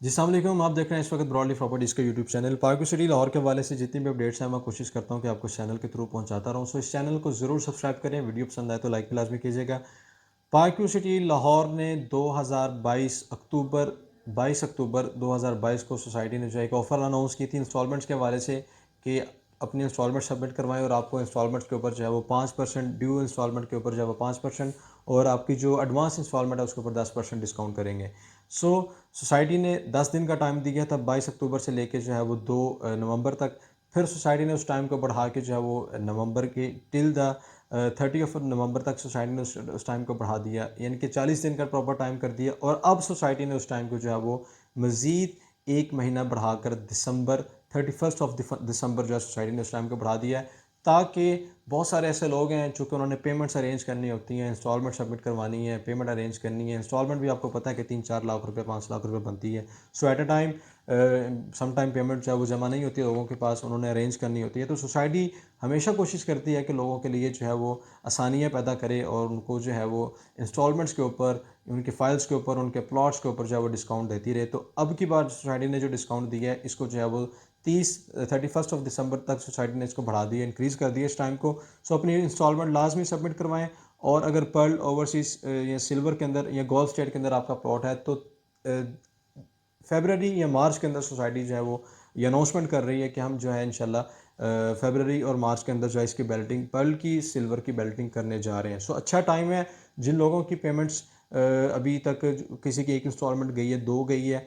जी अस्सलाम वालेकुम। आप देख रहे हैं इस वक्त ब्रॉडली प्रॉपर्टीज़ का YouTube channel. Park city Lahore के हवाले से जितनी भी अपडेट्स हैं मैं कोशिश करता हूं कि आपको इस चैनल के थ्रू पहुंचाता रहूं। सो इस चैनल को ज़रूर सब्सक्राइब करें, वीडियो पसंद आए तो लाइक भी लाजमी कीजिएगा। पार्क सिटी लाहौर ने 2022 अक्टूबर 22 अक्टूबर 2022 को सोसाइटी ने जो एक ऑफ़र अनाउंस की थी इंस्टॉलमेंट्स के हवाले से कि अपनी इंस्टॉलमेंट सबमिट करवाएं और आपको इंस्टॉलमेंट्स के ऊपर जो है वो 5% ड्यू इंस्टॉलमेंट के ऊपर जो है वो 5% और आपकी जो एडवांस इंस्टॉलमेंट है उसके ऊपर 10% डिस्काउंट करेंगे। सो सोसाइटी ने 10 दिन का टाइम दिया था 22 अक्टूबर से लेके जो है वो 2 नवंबर तक। फिर सोसाइटी ने उस टाइम को बढ़ा के जो है वो नवंबर के टिल द 30 नवंबर तक सोसाइटी ने उस टाइम को बढ़ा दिया, यानी कि 40 दिन का प्रॉपर टाइम कर दिया। और अब सोसाइटी ने उस टाइम को जो है वो मज़ीद एक महीना बढ़ाकर दिसंबर 31 दिसंबर जो है सोसाइटी ने उस टाइम को बढ़ा दिया है, ताकि बहुत सारे ऐसे लोग हैं चूँकि उन्होंने पेमेंट्स अरेंज करनी होती हैं, इंस्टॉलमेंट सबमिट करवानी है, पेमेंट अरेंज करनी है। इंस्टॉलमेंट भी आपको पता है कि 3-4 लाख रुपए 5 लाख रुपए बनती है। So at a time some time payment जो है वो जमा नहीं होती है लोगों के पास, उन्होंने अरेंज करनी होती है। तो सोसाइटी हमेशा कोशिश करती है कि लोगों के लिए जो है वो आसानियाँ पैदा करे और उनको जो है वो इंस्टॉलमेंट्स के ऊपर, उनके फाइल्स के ऊपर, उनके प्लॉट्स के ऊपर जो है वो डिस्काउंट देती रहे। तो अब की बार सोसाइटी ने जो डिस्काउंट दिया है इसको जो है वो 31 दिसंबर तक सोसाइटी ने इसको बढ़ा दिया, इंक्रीज़ कर दिया इस टाइम को। सो अपनी इंस्टॉलमेंट लाजमी सबमिट करवाएं। और अगर पर्ल ओवरसीज़ या सिल्वर के अंदर या गोल्ड स्टेट के अंदर आपका प्लॉट है तो फेबररी या मार्च के अंदर सोसाइटी जो है वो ये अनाउंसमेंट कर रही है कि हम जो है इंशाल्लाह फेबररी और मार्च के अंदर जो है इसकी बेल्टिंग, पर्ल की सिल्वर की बेल्टिंग करने जा रहे हैं। सो अच्छा टाइम है। जिन लोगों की पेमेंट्स अभी तक किसी की एक इंस्टॉलमेंट गई है, दो गई है,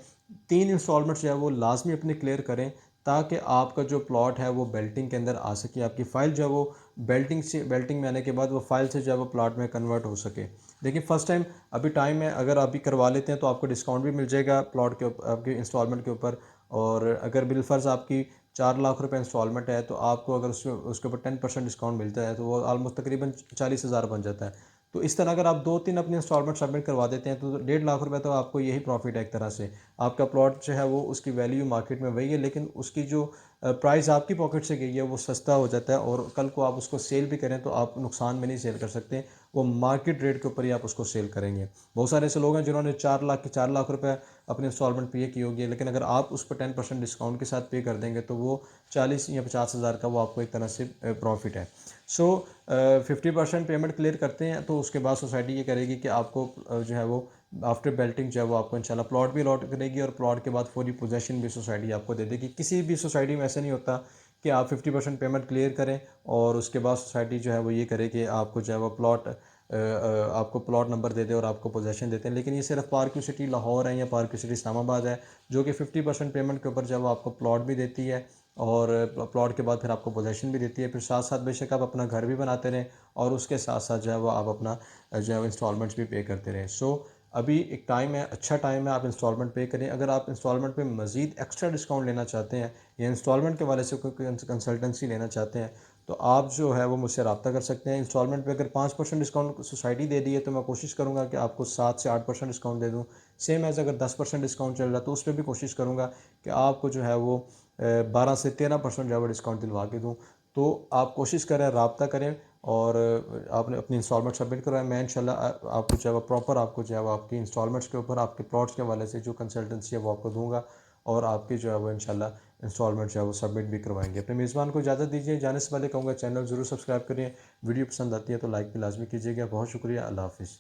तीन इंस्टॉलमेंट्स जो है वो लाजमी अपने क्लियर करें, ताकि आपका जो प्लॉट है वो बेल्टिंग के अंदर आ सके, आपकी फ़ाइल जो है वो बेल्टिंग में आने के बाद वो फाइल से जो है वो प्लॉट में कन्वर्ट हो सके। देखिए फ़र्स्ट टाइम अभी टाइम है, अगर अभी करवा लेते हैं तो आपको डिस्काउंट भी मिल जाएगा प्लॉट के ऊपर, आपके इंस्टॉलमेंट के ऊपर। और अगर बिलफर्ज आपकी 4 लाख रुपए इंस्टॉलमेंट है तो आपको अगर उसके ऊपर 10% डिस्काउंट मिलता है तो वो ऑलमोस्ट तकरीबन 40,000 बन जाता है। तो इस तरह अगर आप 2-3 अपने इंस्टॉलमेंट सबमिट करवा देते हैं तो 1.5 लाख रुपए तो आपको यही प्रॉफिट है एक तरह से। आपका प्लॉट जो है वो उसकी वैल्यू मार्केट में वही है, लेकिन उसकी जो प्राइस आपकी पॉकेट से गई है वो सस्ता हो जाता है और कल को आप उसको सेल भी करें तो आप नुकसान में नहीं सेल कर सकते, वो मार्केट रेट के ऊपर ही आप उसको सेल करेंगे। बहुत सारे ऐसे लोग हैं जिन्होंने 4 लाख रुपए अपने इंस्टॉलमेंट पे की होगी, लेकिन अगर आप उस पर 10% डिस्काउंट के साथ पे कर देंगे तो वो 40 या 50 हज़ार का वो आपको एक तरह से प्रॉफिट है। सो 50% पेमेंट क्लियर करते हैं तो उसके बाद सोसाइटी ये करेगी कि आपको जो है वो आफ्टर बेल्टिंग जो है वो आपको इंशाल्लाह प्लॉट भी अलॉट करेगी और प्लॉट के बाद पूरी पोजेसन भी सोसाइटी आपको दे देगी। किसी भी सोसाइटी में ऐसा नहीं होता कि आप 50% पेमेंट क्लियर करें और उसके बाद सोसाइटी जो है वो ये करे कि आपको जो है वो प्लॉट आपको प्लॉट नंबर दे दे और आपको पोजेसन देते हैं। लेकिन ये सिर्फ पार्क सिटी लाहौर है या पार्क सिटी इस्लामाबाद है जो कि 50% पेमेंट के ऊपर जब आपको प्लॉट भी देती है और प्लॉट के बाद फिर आपको पोजेसन भी देती है। फिर साथ साथ बेशक आप अपना घर भी बनाते रहें और उसके साथ साथ जो है वो आप अपना जो है इंस्टॉलमेंट्स भी पे करते रहें। सो अभी एक टाइम है, अच्छा टाइम है, आप इंस्टॉलमेंट पे करें। अगर आप इंस्टॉलमेंट पे मज़ीद एक्स्ट्रा डिस्काउंट लेना चाहते हैं या इंस्टॉलमेंट के वाले से कोई कंसल्टेंसी लेना चाहते हैं तो आप जो है वो मुझसे रब्ता कर सकते हैं। इंस्टॉलमेंट पे अगर 5% डिस्काउंट सोसाइटी दे दी है तो मैं कोशिश करूँगा कि आपको 7 से 8% डिस्काउंट दे दूँ। सेम एज़ अगर 10% डिस्काउंट चल रहा है तो उस पर भी कोशिश करूँगा कि आपको जो है वो 12 से 13% जो है वो डिस्काउंट दिलवा के दूँ। तो आप कोशिश करें, रब्ता करें और आपने अपनी इंस्टॉलमेंट सबमिट करवाएं। मैं इंशाल्लाह आपको जो है वो प्रॉपर आपको जो है वो आपकी इंस्टॉलमेंट्स के ऊपर आपके प्लॉट्स के हवाले से जो कंसल्टेंसी है वो आपको दूंगा और आपकी जो है वो इंशाल्लाह इंस्टॉलमेंट जो है वो सबमिट भी करवाएंगे। अपने मेज़बान को इजाज़त दीजिए, जाने से पहले कहूँगा चैनल ज़रूर सब्सक्राइब करिए, वीडियो पसंद आती है तो लाइक भी लाजमी कीजिएगा। बहुत शुक्रिया, अल्लाह हाफ़िज़।